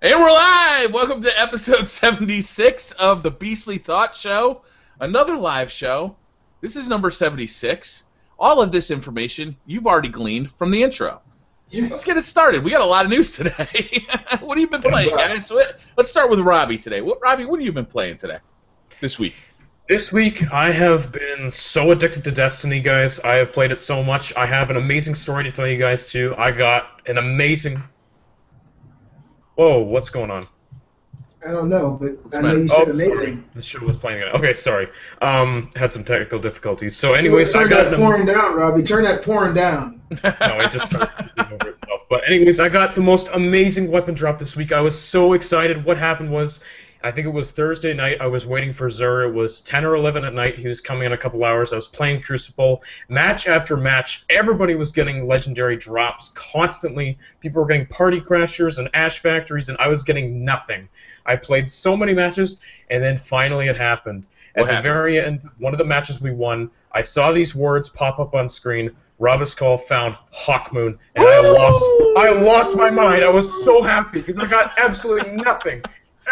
And we're live! Welcome to episode 76 of the Beastly Thought Show. Another live show. This is number 76. All of this information you've already gleaned from the intro. Yes. Let's get it started. We got a lot of news today. What have you been playing, guys? Let's start with Robbie today. Robbie, what have you been playing today? This week? This week, I have been so addicted to Destiny, guys. I have played it so much. I have an amazing story to tell you guys, too. I got an amazing... Whoa, what's going on? I don't know, but I know you said amazing. Sorry. The show was playing again. Okay, sorry. Had some technical difficulties. So anyways, I got... Turn that pouring down, Robbie. Turn that pouring down. No, it just started over itself. But anyways, I got the most amazing weapon drop this week. I was so excited. What happened was... I think it was Thursday night. I was waiting for Zur. It was 10 or 11 at night. He was coming in a couple hours. I was playing Crucible. Match after match, everybody was getting legendary drops constantly. People were getting Party Crashers and Ash Factories, and I was getting nothing. I played so many matches, and then finally it happened. At the very end, one of the matches we won, I saw these words pop up on screen. Rabascal found Hawkmoon, and I lost my mind. I was so happy because I got absolutely nothing.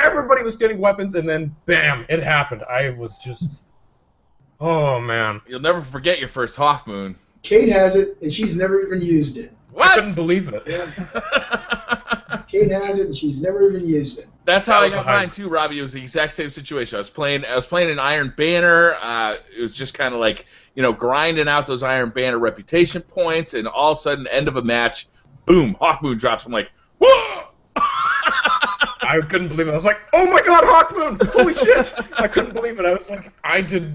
Everybody was getting weapons, and then, bam, it happened. I was just... Oh, man. You'll never forget your first Hawkmoon. Kate has it, and she's never even used it. What? I couldn't believe it. Yeah. Kate has it, and she's never even used it. That's how I got mine, too, Robbie. It was the exact same situation. I was playing an Iron Banner. It was just kind of like, grinding out those Iron Banner reputation points, and all of a sudden, end of a match, boom, Hawkmoon drops. I'm like, whoa! I couldn't believe it. I was like, oh my god, Hawkmoon! Holy shit! I couldn't believe it. I was like,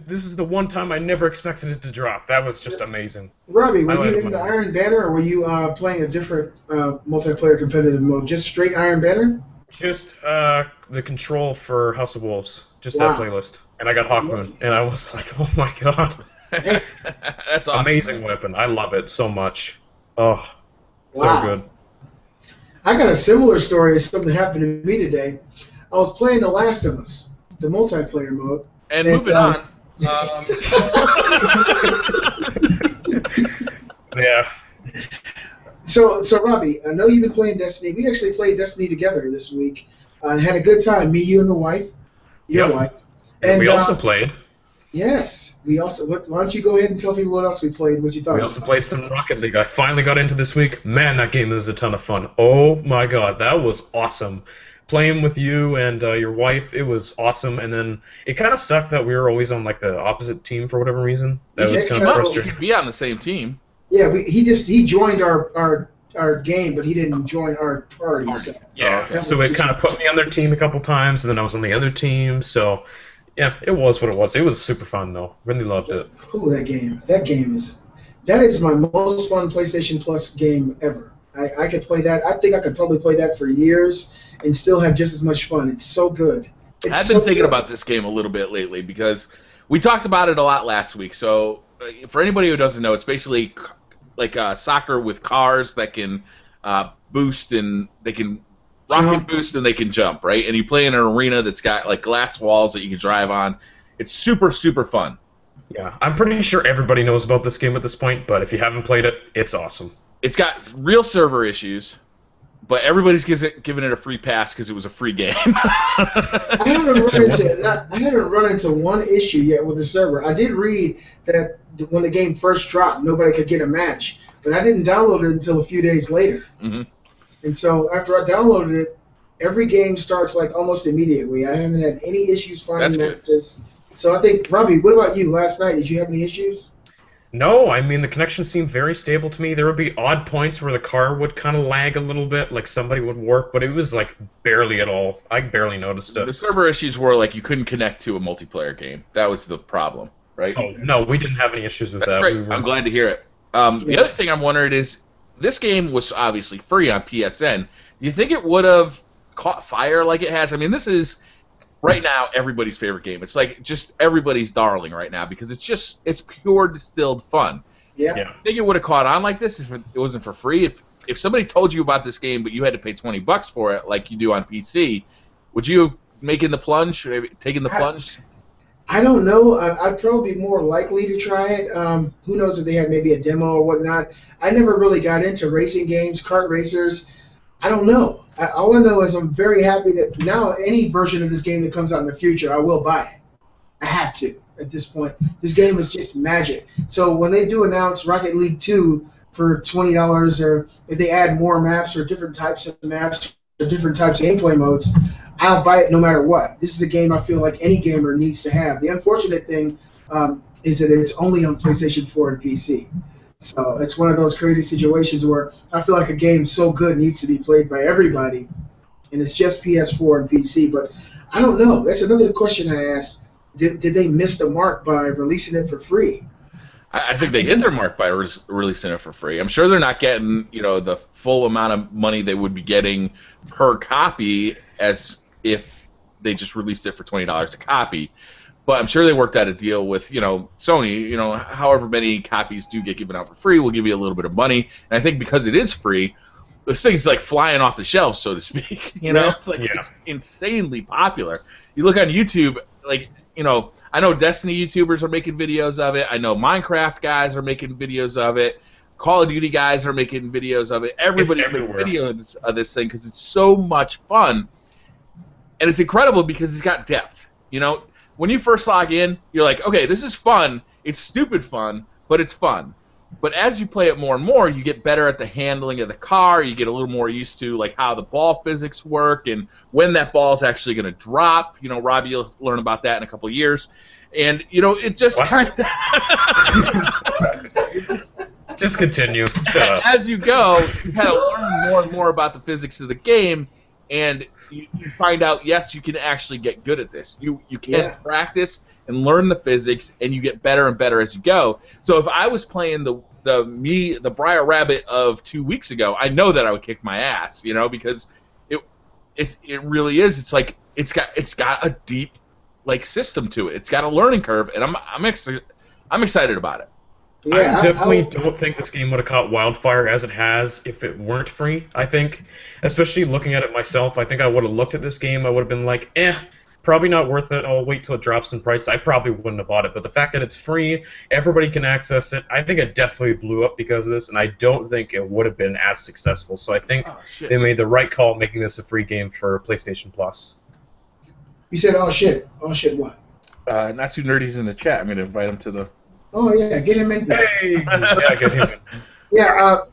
this is the one time I never expected it to drop. That was just amazing. Robbie, were you in the Iron Banner, or were you playing a different multiplayer competitive mode? Just straight Iron Banner? Just the control for House of Wolves. Just that playlist. And I got Hawkmoon. And I was like, oh my god. That's awesome. Amazing weapon. I love it so much. Oh, so good. I got a similar story as something happened to me today. I was playing The Last of Us, the multiplayer mode. And moving on. Yeah. So Robbie, I know you've been playing Destiny. We actually played Destiny together this week. Had a good time. Me, you, and the wife. Your wife. And we also played. Yes, we also. Why don't you go ahead and tell people what else we played, what you thought? We also played some Rocket League. I finally got into this week. Man, that game is a ton of fun. Oh my god, that was awesome. Playing with you and your wife, it was awesome. And then it kind of sucked that we were always on like the opposite team for whatever reason. That was kind of frustrating. You could be on the same team. Yeah, he joined our game, but he didn't join our party. So. Yeah, so it kind of put me on their team a couple times, and then I was on the other team. So. Yeah, it was what it was. It was super fun, though. Really loved it. Ooh, that game. That is my most fun PlayStation Plus game ever. I could play that. I think I could probably play that for years and still have just as much fun. It's so good. I've been thinking about this game a little bit lately because we talked about it a lot last week. So for anybody who doesn't know, it's basically like soccer with cars that can boost and they can rocket boost and they can jump, right? And you play in an arena that's got like glass walls that you can drive on. It's super, super fun. Yeah, I'm pretty sure everybody knows about this game at this point, but if you haven't played it, it's awesome. It's got real server issues, but everybody's giving it a free pass because it was a free game. I haven't run into one issue yet with the server. I did read that when the game first dropped, nobody could get a match, but I didn't download it until a few days later. Mm-hmm. And so after I downloaded it, every game starts like almost immediately. I haven't had any issues finding matches. So I think, Robbie, what about you? Last night, did you have any issues? No, I mean, the connection seemed very stable to me. There would be odd points where the car would kind of lag a little bit, like somebody would warp, but it was like barely at all. I barely noticed it. The server issues were like you couldn't connect to a multiplayer game. That was the problem, right? Oh, no, we didn't have any issues with that. That's great. I'm glad to hear it. The other thing I'm wondering is, this game was obviously free on PSN. Do you think it would have caught fire like it has? I mean, this is right now everybody's favorite game. It's like just everybody's darling right now because it's pure distilled fun. Yeah. I think it would have caught on like this if it wasn't for free. If somebody told you about this game but you had to pay $20 for it like you do on PC, would you have taken the plunge? I don't know. I'd probably be more likely to try it. Who knows if they had maybe a demo or whatnot. I never really got into racing games, kart racers. I don't know. All I know is I'm very happy that now any version of this game that comes out in the future, I will buy it. I have to at this point. This game is just magic. So when they do announce Rocket League 2 for $20, or if they add more maps or different types of maps or different types of gameplay modes, I'll buy it no matter what. This is a game I feel like any gamer needs to have. The unfortunate thing is that it's only on PlayStation 4 and PC. So it's one of those crazy situations where I feel like a game so good needs to be played by everybody, and it's just PS4 and PC. But I don't know. That's another question I asked. Did they miss the mark by releasing it for free? I think they hit their mark by releasing it for free. I'm sure they're not getting, the full amount of money they would be getting per copy as if they just released it for $20 a copy. But I'm sure they worked out a deal with, Sony. However many copies do get given out for free, we'll give you a little bit of money. And I think because it is free, this thing's like flying off the shelves, so to speak. It's like it's insanely popular. You look on YouTube, I know Destiny YouTubers are making videos of it. I know Minecraft guys are making videos of it. Call of Duty guys are making videos of it. Everybody's making videos of this thing because it's so much fun. And it's incredible because it's got depth. When you first log in, you're like, okay, this is fun. It's stupid fun, but it's fun. But as you play it more and more, you get better at the handling of the car. You get a little more used to how the ball physics work and when that ball is actually going to drop. Robbie, you'll learn about that in a couple of years. And it just kind of just continue. Shut up. As you go, you kind of learn more and more about the physics of the game, and you find out, yes, you can actually get good at this. You can practice and learn the physics, and you get better and better as you go. So if I was playing the Briar Rabbit of 2 weeks ago, I know that I would kick my ass, because it really is. It's like it's got a deep system to it. It's got a learning curve, and I'm excited about it. Yeah, I definitely don't think this game would have caught wildfire as it has if it weren't free. I think, especially looking at it myself, I think I would have looked at this game. I would have been like, probably not worth it. I'll wait till it drops in price. I probably wouldn't have bought it. But the fact that it's free, everybody can access it, I think it definitely blew up because of this, and I don't think it would have been as successful. So I think they made the right call making this a free game for PlayStation Plus. You said, oh shit. Oh shit, what? Not Too Nerdy's in the chat. I'm going to invite him to the... Oh, yeah, get him in there. Hey! Yeah, get him in. Yeah,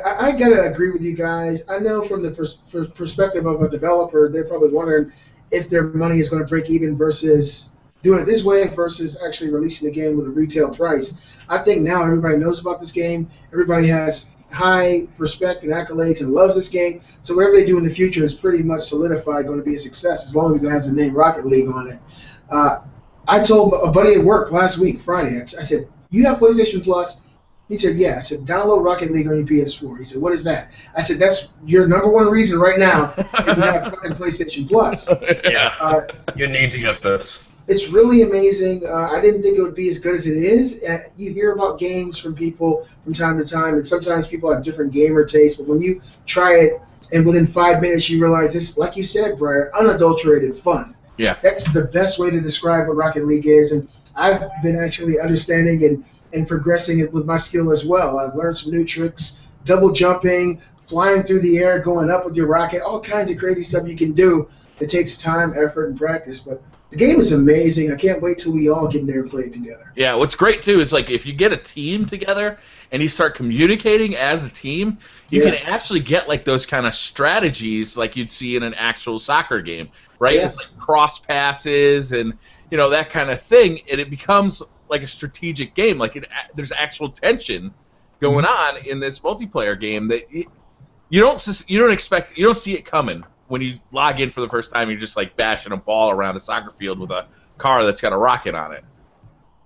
I got to agree with you guys. I know from the perspective of a developer, they're probably wondering if their money is going to break even versus doing it this way versus actually releasing the game with a retail price. I think now everybody knows about this game. Everybody has high respect and accolades and loves this game. So whatever they do in the future is pretty much solidified going to be a success as long as it has the name Rocket League on it. I told a buddy at work last week, Friday, I said, you have PlayStation Plus? He said, yeah. I said, download Rocket League on your PS4. He said, what is that? I said, that's your number one reason right now that you have fucking PlayStation Plus. Yeah, you need to get this. It's really amazing. I didn't think it would be as good as it is. You hear about games from people from time to time, and sometimes people have different gamer tastes, but when you try it, and within 5 minutes you realize this, like you said, Briar, unadulterated fun. Yeah. That's the best way to describe what Rocket League is, and I've been actually understanding and progressing it with my skill as well. I've learned some new tricks, double jumping, flying through the air, going up with your rocket, all kinds of crazy stuff you can do. It takes time, effort, and practice, but the game is amazing. I can't wait till we all get in there and play it together. Yeah, what's great, too, is if you get a team together and you start communicating as a team, you can actually get, those kind of strategies like you'd see in an actual soccer game, right? Yeah. It's cross passes and, that kind of thing, and it becomes like a strategic game. There's actual tension going on in this multiplayer game that you don't see it coming. When you log in for the first time, you're just bashing a ball around a soccer field with a car that's got a rocket on it.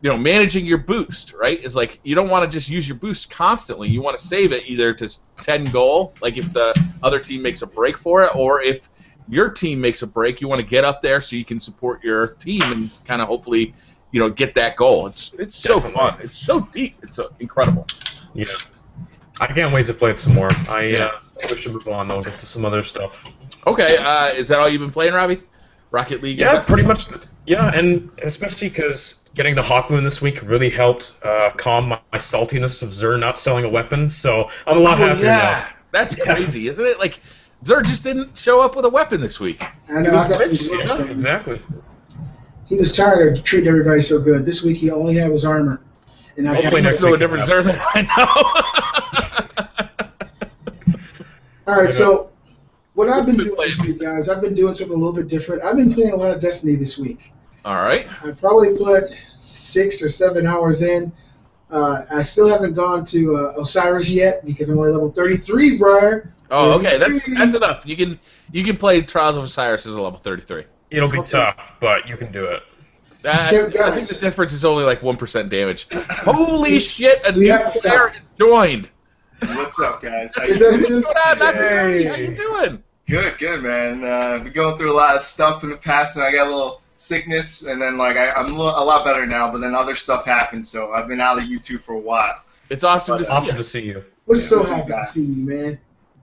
Managing your boost, right, is you don't want to just use your boost constantly. You want to save it either to 10 goal, if the other team makes a break for it, or if your team makes a break, you want to get up there so you can support your team and kind of hopefully, get that goal. It's so fun. It's so deep. It's so incredible. Yeah. I can't wait to play it some more. I think we should move on, though, get to some other stuff. Okay, is that all you've been playing, Robbie? Rocket League? Yeah, pretty much. Yeah, and especially because getting the Hawk Moon this week really helped calm my saltiness of Xur not selling a weapon, so I'm a lot happier now. That's crazy, isn't it? Zer just didn't show up with a weapon this week. I know. I got some Yeah, gloves from him. exactly. He was tired of treating everybody so good. This week he only had was armor. And I Hopefully got next So a week different Zer than I know. All right, so what I've been Good doing play. this week, guys, I've been doing something a little bit different. I've been playing a lot of Destiny this week. All right. I probably put 6 or 7 hours in. I still haven't gone to Osiris yet because I'm only level 33, Briar. Oh, okay. That's enough. You can play Trials of Osiris as a level 33. It'll be Okay. tough, but you can do it. I think the difference is only like 1% damage. Holy shit! A We new have to player stop. is joined. What's up, guys? How Is you that doing? good? What's going on, Dr. Hey. Murray? How you doing? Good, man. Been going through a lot of stuff in the past, and I got a little sickness, and then like I'm a lot better now, but then other stuff happened, so I've been out of YouTube for a while. It's awesome to see Awesome you. to see you. We're so Yeah, happy to back. see you, man.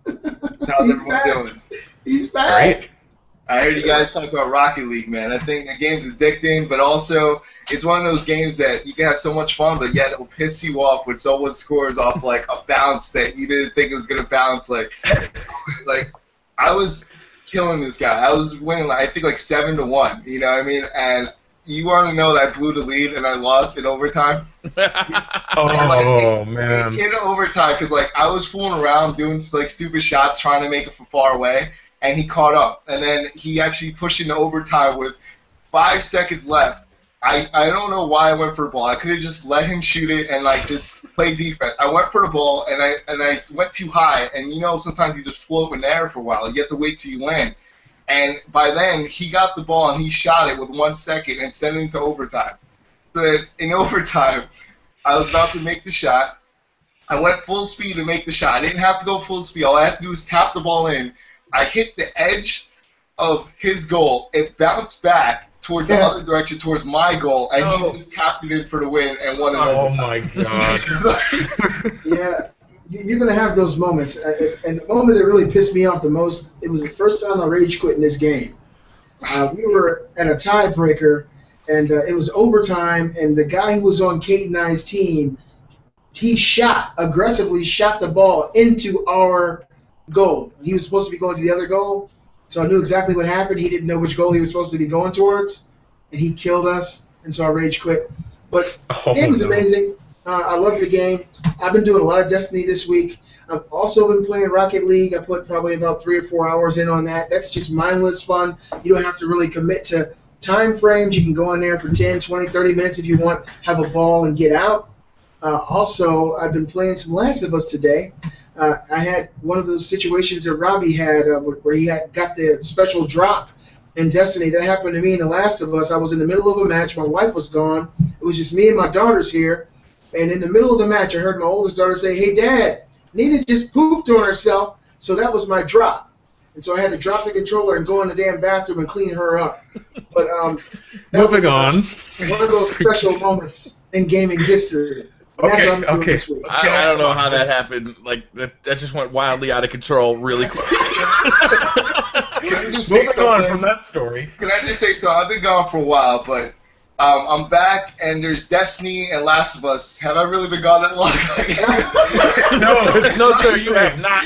How's He's everyone back. doing? He's back. Great. I heard you guys talk about Rocket League, man. I think the game's addicting, but also it's one of those games that you can have so much fun, but yet it'll piss you off when someone scores off like a bounce that you didn't think it was gonna bounce. Like I was killing this guy. I was winning, I think, like 7-1. You know what I mean? And you want to know that I blew the lead and I lost in overtime? Oh, man. In overtime, because like I was fooling around doing like stupid shots, trying to make it from far away, and he caught up. And then he actually pushed into overtime with 5 seconds left. I don't know why I went for the ball. I could have just let him shoot it and like just play defense. I went for the ball and I went too high. And you know sometimes you just float in the air for a while. You have to wait till you land. And by then he got the ball and he shot it with 1 second and sent it into overtime. So in overtime, I was about to make the shot. I went full speed to make the shot. I didn't have to go full speed. All I had to do was tap the ball in. I hit the edge of his goal. It bounced back towards the other direction, towards my goal, and he just tapped it in for the win and won it. Oh, my God. Yeah, you're going to have those moments. And the moment that really pissed me off the most, it was the first time I rage quit in this game. We were at a tiebreaker, and it was overtime, and the guy who was on Kate and I's team, he aggressively shot the ball into our goal. He was supposed to be going to the other goal, so I knew exactly what happened. He didn't know which goal he was supposed to be going towards, and he killed us, and so I rage quit. But the game was amazing. I love the game. I've been doing a lot of Destiny this week. I've also been playing Rocket League. I put probably about 3 or 4 hours in on that. That's just mindless fun. You don't have to really commit to time frames. You can go in there for 10, 20, 30 minutes if you want, have a ball, and get out. Also, I've been playing some Last of Us today. I had one of those situations that Robbie had where he got the special drop in Destiny. That happened to me in The Last of Us. I was in the middle of a match. My wife was gone. It was just me and my daughters here. And in the middle of the match, I heard my oldest daughter say, "Hey, Dad, Nina just pooped on herself." So that was my drop. And so I had to drop the controller and go in the damn bathroom and clean her up. But Moving on. one of those special moments in gaming history. And that's what I'm doing this week. I don't know how that happened. Like that just went wildly out of control really quick. Can I just say Moving on something? from that story. Can I just say so? I've been gone for a while, but I'm back, and there's Destiny and Last of Us. Have I really been gone that long? No, sir, you have not.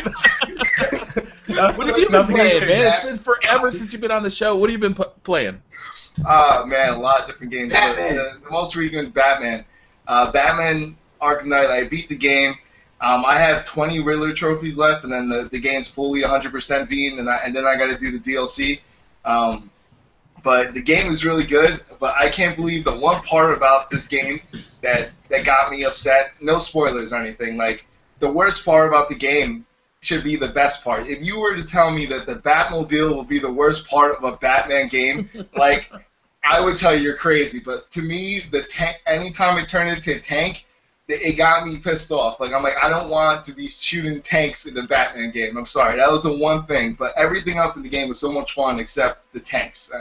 What have you been playing, man? It's been forever since you've been on the show. What have you been playing? Man, a lot of different games. Batman. The most recent Batman. Batman Arkham Knight, I beat the game. I have 20 Riddler trophies left, and then the game's fully 100% beaten, and then I got to do the DLC. But the game is really good, but I can't believe the one part about this game that got me upset. No spoilers or anything. Like, the worst part about the game should be the best part. If you were to tell me that the Batmobile will be the worst part of a Batman game, like, I would tell you you're crazy. But to me, the tank, anytime it turned into a tank, it got me pissed off. Like, I'm like, I don't want to be shooting tanks in the Batman game. I'm sorry. That was the one thing. But everything else in the game was so much fun except the tanks.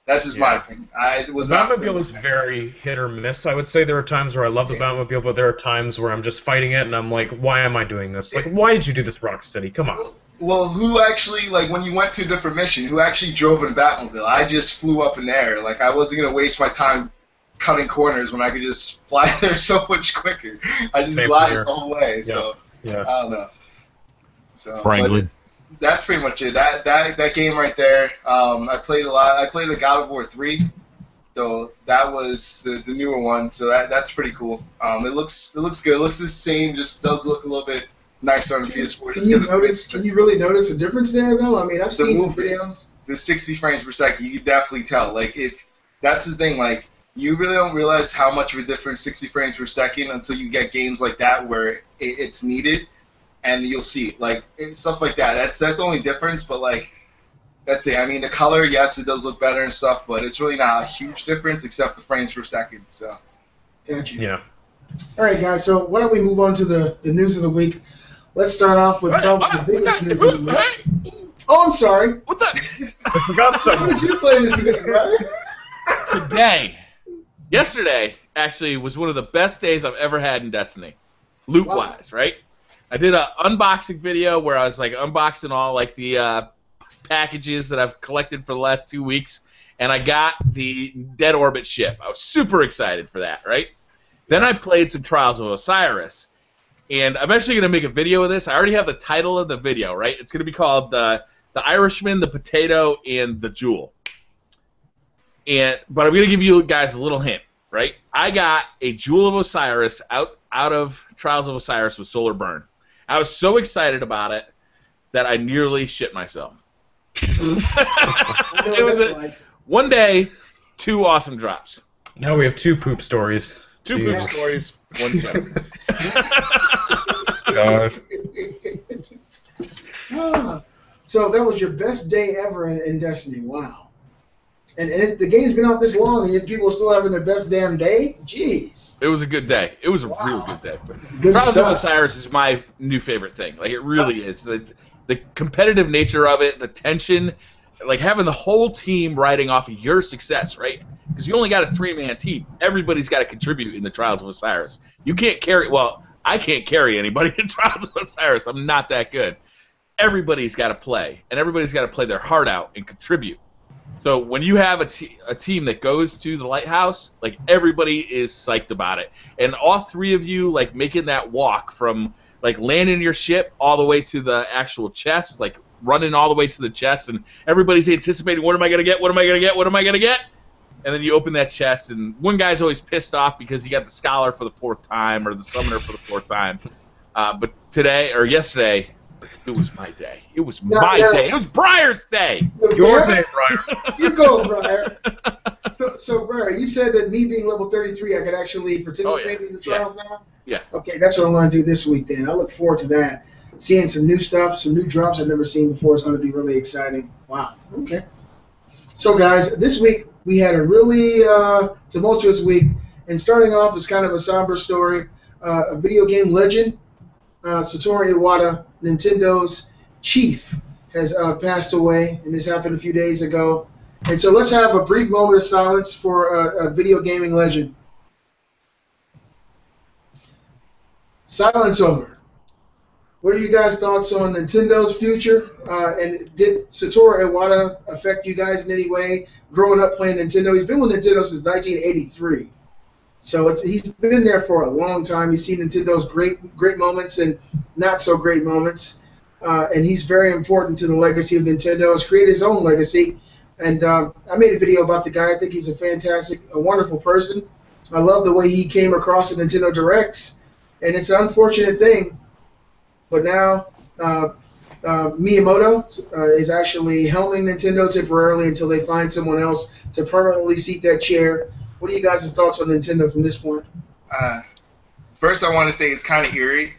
That's just my opinion. It was The not Batmobile is very hit or miss. I would say there are times where I love the Batmobile, but there are times where I'm just fighting it, and I'm like, why am I doing this? Like, why did you do this, Rocksteady? Come on. Well, who actually, like, when you went to a different mission, who actually drove in a Batmobile? I just flew up in the air. Like, I wasn't going to waste my time cutting corners when I could just fly there so much quicker. I just Same glided here. the whole way, Yeah. so Yeah. I don't know. So, Frankly. that's pretty much it. That game right there. I played a lot. I played a God of War 3, so that was the newer one. So that's pretty cool. It looks good. It looks the same. Just does look a little bit nicer on the PS4. Can you really notice a difference there though? I mean, I've seen some videos. The 60 frames per second, you can definitely tell. Like, if that's the thing, like, you really don't realize how much of a difference 60 frames per second until you get games like that where it's needed, and you'll see, like, and stuff like that. That's the only difference, but, like, that's it. I mean, the color, yes, it does look better and stuff, but it's really not a huge difference except the frames per second. So, gotcha. Yeah. All right, guys. So why don't we move on to the news of the week? Let's start off with probably the biggest news of the week. Oh, I'm sorry. What the? I forgot something. What did you play this week, right? Yesterday, actually, was one of the best days I've ever had in Destiny, loot-wise, right? I did an unboxing video where I was, like, unboxing all, like, the packages that I've collected for the last 2 weeks, and I got the Dead Orbit ship. I was super excited for that, right? Then I played some Trials of Osiris, and I'm actually going to make a video of this. I already have the title of the video, right? It's going to be called The Irishman, the Potato, and the Jewel. But I'm going to give you guys a little hint, right? I got a Jewel of Osiris out of Trials of Osiris with Solar Burn. I was so excited about it that I nearly shit myself. It was one day, 2 awesome drops. Now we have 2 poop stories. 2 poop stories, 1 joke. God. So that was your best day ever in Destiny. Wow. And the game's been out this long, and yet people are still having their best damn day? Jeez. It was a good day. It was a real good day. Good Trials stuff. of Osiris is my new favorite thing. Like, it really is. The competitive nature of it, the tension, like having the whole team riding off of your success, right? Because you only got a 3-man team. Everybody's got to contribute in the Trials of Osiris. You can't carry, well, I can't carry anybody in Trials of Osiris. I'm not that good. Everybody's got to play, and everybody's got to play their heart out and contribute. So when you have a team that goes to the lighthouse, like, everybody is psyched about it. And all 3 of you, like, making that walk from, like, landing your ship all the way to the actual chest, like, running all the way to the chest, and everybody's anticipating, what am I going to get, what am I going to get, what am I going to get? And then you open that chest, and one guy's always pissed off because he got the Scholar for the 4th time or the Summoner for the 4th time. But today, or yesterday, it was my day. It was my day. It was Briar's day. Your day, Briar. You go, Briar. So, Briar, you said that me being level 33, I could actually participate in the trials now? Yeah. Okay, that's what I'm going to do this week then. I look forward to that. Seeing some new stuff, some new drops I've never seen before is going to be really exciting. Wow. Okay. So, guys, this week we had a really tumultuous week. And starting off is kind of a somber story. A video game legend, Satoru Iwata, Nintendo's chief, has passed away, and this happened a few days ago. And so let's have a brief moment of silence for a video gaming legend. Silence over. What are you guys' thoughts on Nintendo's future? And did Satoru Iwata affect you guys in any way growing up playing Nintendo? He's been with Nintendo since 1983. So he's been there for a long time. He's seen Nintendo's great moments and not so great moments. And he's very important to the legacy of Nintendo. He's created his own legacy. And I made a video about the guy. I think he's a wonderful person. I love the way he came across at Nintendo Directs. And it's an unfortunate thing. But now Miyamoto is actually helming Nintendo temporarily until they find someone else to permanently seat that chair. What are you guys' thoughts on Nintendo from this point? First, I want to say it's kind of eerie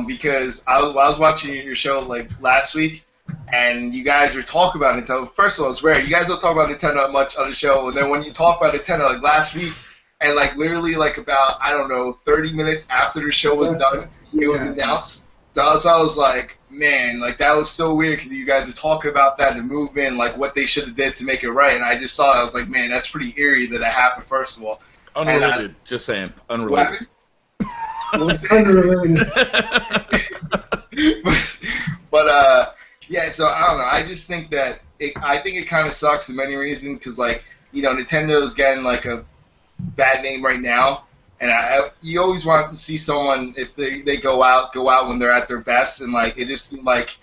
because I was watching your show like last week, and you guys were talking about Nintendo. First of all, it's rare. You guys don't talk about Nintendo much on the show, and then when you talk about Nintendo like last week, and like literally like about, I don't know, 30 minutes after the show was done, it was announced. So I was like, man, like that was so weird because you guys were talking about that and movement, like what they should have did to make it right. And I just saw it. I was like, man, that's pretty eerie that it happened, first of all. Unrelated. Just saying. Unrelated. Unrelated. but yeah, so I don't know. I just think that I think it kind of sucks in many reasons because, like, you know, Nintendo's getting like a bad name right now. And you always want to see someone, if they go out when they're at their best, and like it just seemed like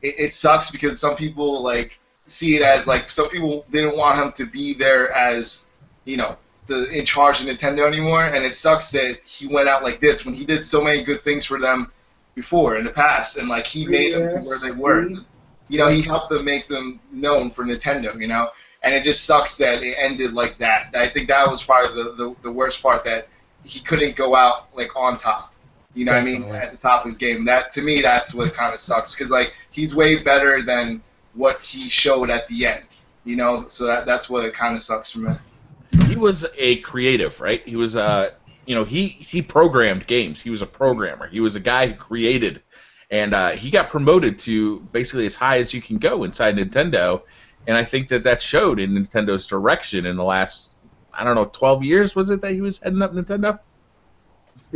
it sucks because some people like see it as like some people didn't want him to be there as in charge of Nintendo anymore, and it sucks that he went out like this when he did so many good things for them before in the past, and like he made them to where they were. He helped them make them known for Nintendo, and it just sucks that it ended like that. I think that was probably the worst part, that he couldn't go out like on top. You know what I mean? At the top of his game. That to me, that's what kind of sucks, because like he's way better than what he showed at the end. So that's what it kind of sucks for me. He was a creative, right? He was he programmed games. He was a programmer. He was a guy who created, and he got promoted to basically as high as you can go inside Nintendo, and I think that showed in Nintendo's direction in the last, 12 years, was it, that he was heading up Nintendo?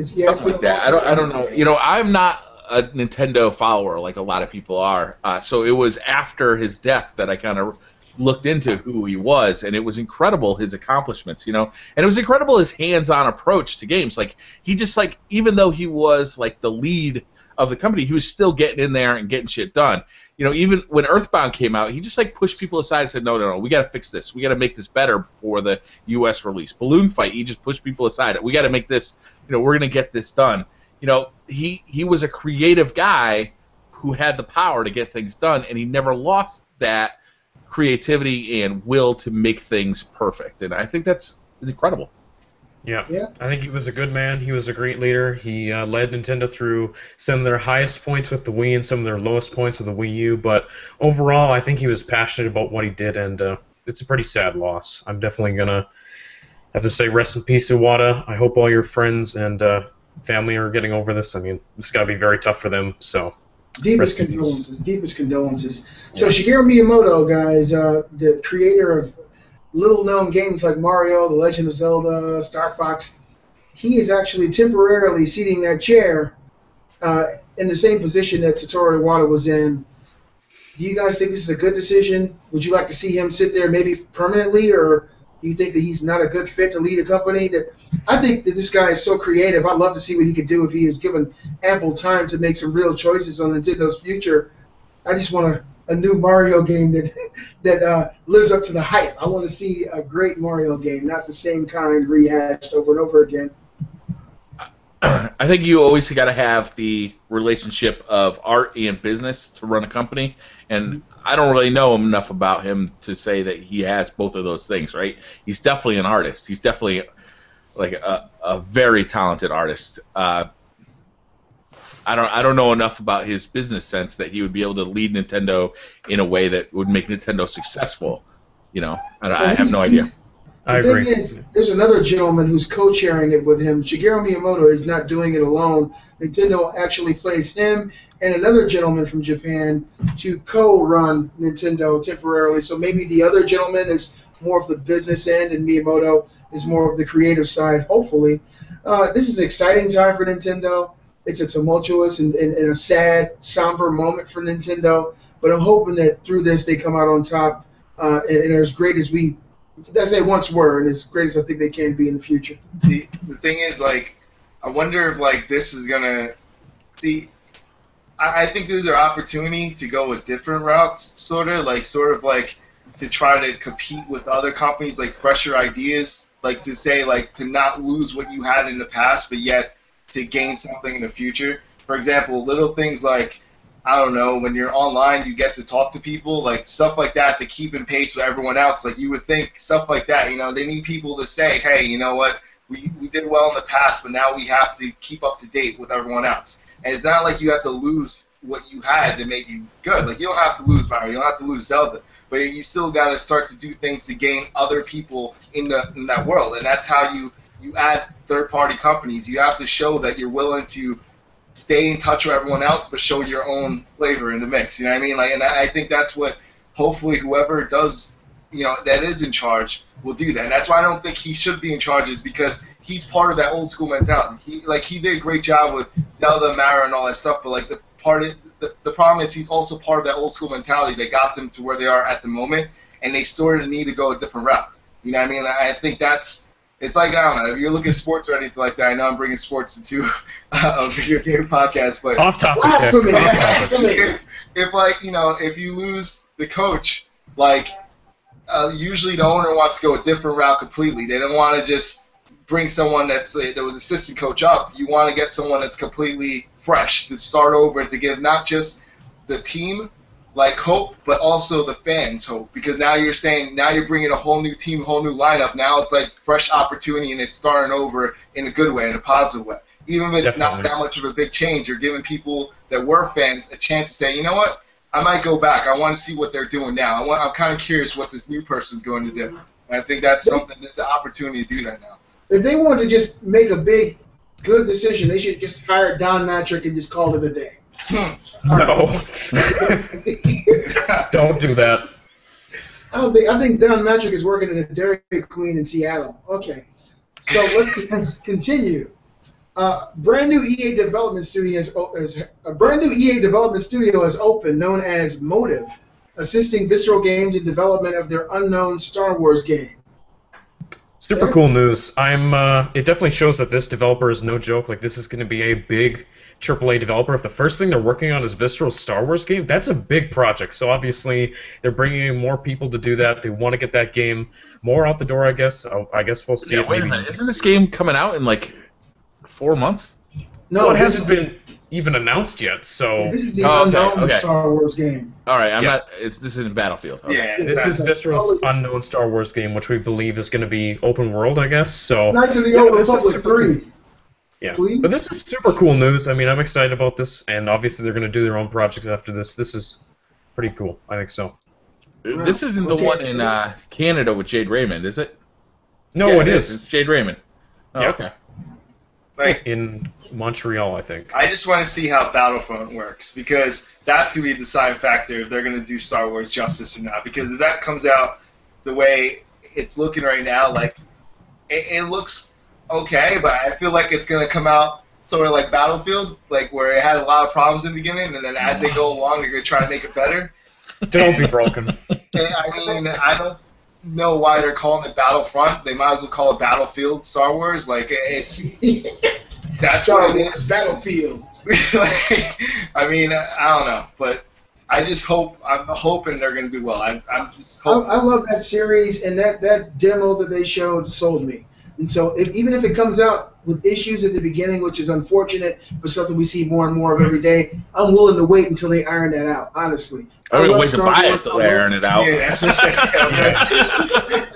Stuff like that. I don't know. I'm not a Nintendo follower like a lot of people are, so it was after his death that I kind of looked into who he was, and it was incredible, his accomplishments, and it was incredible his hands-on approach to games. Like, he just, like, even though he was like the lead of the company, he was still getting in there and getting shit done. Even when Earthbound came out, he just like pushed people aside and said, no, we got to fix this, we got to make this better for the US release. Balloon Fight, he just pushed people aside, we got to make this, we're gonna get this done. He was a creative guy who had the power to get things done, and he never lost that creativity and will to make things perfect, and I think that's incredible. Yeah, I think he was a good man. He was a great leader. He led Nintendo through some of their highest points with the Wii and some of their lowest points with the Wii U, but overall, I think he was passionate about what he did, and it's a pretty sad loss. I'm definitely going to have to say rest in peace, Iwata. I hope all your friends and family are getting over this. I mean, it's got to be very tough for them, so... Deepest condolences. So Shigeru Miyamoto, guys, the creator of little-known games like Mario, The Legend of Zelda, Star Fox, he is actually temporarily seating that chair in the same position that Satoru Iwata was in. Do you guys think this is a good decision? Would you like to see him sit there maybe permanently, or do you think that he's not a good fit to lead a company? I think that this guy is so creative. I'd love to see what he could do if he is given ample time to make some real choices on Nintendo's future. I just want a new Mario game that lives up to the hype. I want to see a great Mario game, not the same kind rehashed over and over again. I think you always got to have the relationship of art and business to run a company, and I don't really know enough about him to say that he has both of those things, right? He's definitely an artist. He's definitely like a very talented artist. I don't know enough about his business sense that he would be able to lead Nintendo in a way that would make Nintendo successful. I have no idea. I agree. The thing is, there's another gentleman who's co-chairing it with him. Shigeru Miyamoto is not doing it alone. Nintendo actually placed him and another gentleman from Japan to co-run Nintendo temporarily. So maybe the other gentleman is more of the business end and Miyamoto is more of the creative side, hopefully. This is an exciting time for Nintendo. It's a tumultuous and a sad, somber moment for Nintendo. But I'm hoping that through this they come out on top and are as great as they once were, and as great as I think they can be in the future. The thing is, like, I wonder if like this is gonna see. I think there's an opportunity to go with different routes, sort of like to try to compete with other companies, like fresher ideas, like to say like to not lose what you had in the past, but yet to gain something in the future. For example, little things like, I don't know, when you're online, you get to talk to people, like stuff like that to keep in pace with everyone else. Like you would think stuff like that, they need people to say, hey, you know what, we did well in the past, but now we have to keep up to date with everyone else. And it's not like you have to lose what you had to make you good. Like you don't have to lose Mario, you don't have to lose Zelda, but you still got to start to do things to gain other people in that world. And that's how you add third-party companies. You have to show that you're willing to stay in touch with everyone else, but show your own flavor in the mix. You know what I mean? Like, and I think that's what hopefully whoever does, that is in charge will do that. And that's why I don't think he should be in charge, is because he's part of that old school mentality. He did a great job with Zelda, Mario, and all that stuff. But like the problem is he's also part of that old school mentality that got them to where they are at the moment, and they sort of need to go a different route. You know what I mean? I think that's It's like, I don't know, if you're looking at sports or anything like that, I know I'm bringing sports into a video game podcast, but Off topic. Blasphemy. Off topic. Blasphemy. if like, if you lose the coach, like, usually the owner wants to go a different route completely. They don't want to just bring someone that was assistant coach up. You want to get someone that's completely fresh to start over, to give not just the team like hope, but also the fans hope, because now you're bringing a whole new team, whole new lineup. Now it's like fresh opportunity, and it's starting over in a good way, in a positive way. Even if it's not that much of a big change, you're giving people that were fans a chance to say, you know what, I might go back. I want to see what they're doing now. I'm kind of curious what this new person's going to do. And I think that's something. There's an opportunity to do that now. If they wanted to just make a big, good decision, they should just hire Don Matrick and just call it a day. No. Don't do that. I think Don Matrick is working at a Dairy Queen in Seattle. Okay, so let's continue. Brand new EA development studio has opened, known as Motive, assisting Visceral Games in development of their unknown Star Wars game. Super cool news. It definitely shows that this developer is no joke. Like, this is going to be a big AAA developer. If the first thing they're working on is Visceral's Star Wars game, that's a big project. So obviously they're bringing in more people to do that. They want to get that game more out the door, I guess. I guess we'll see. Yeah, wait a minute. Isn't this game coming out in like 4 months? No, well, it hasn't been even announced yet. So this is the unknown Star Wars game. All right, this isn't Battlefield. Okay. Yeah, this is Visceral's unknown Star Wars game, which we believe is going to be open world, I guess. So Knights of the Old Republic 3. Cool. Yeah, Please? But this is super cool news. I mean, I'm excited about this, and obviously they're going to do their own projects after this. This is pretty cool. I think so. This isn't the one in Canada with Jade Raymond, is it? No, yeah, it is. It's Jade Raymond. Oh, Yep. Okay. Like, in Montreal, I think. I just want to see how Battlefront works, because that's going to be the deciding factor if they're going to do Star Wars justice or not. Because if that comes out the way it's looking right now, like, it looks okay, but I feel like it's going to come out sort of like Battlefield, like where it had a lot of problems in the beginning, and then as they go along, they're going to try to make it better. Don't be broken. And, I mean, I don't know why they're calling it Battlefront. They might as well call it Battlefield Star Wars. Like, that's Star what it Wars is. Battlefield. Like, I mean, I don't know, but I just hope. I'm hoping they're going to do well. I'm just hoping. I love that series, and that demo that they showed sold me. And so even if it comes out with issues at the beginning, which is unfortunate, but something we see more and more of every day, I'm willing to wait until they iron that out, honestly. I'm going to love wait to Star buy it Wars. until they iron it out. Yeah, that's just I'm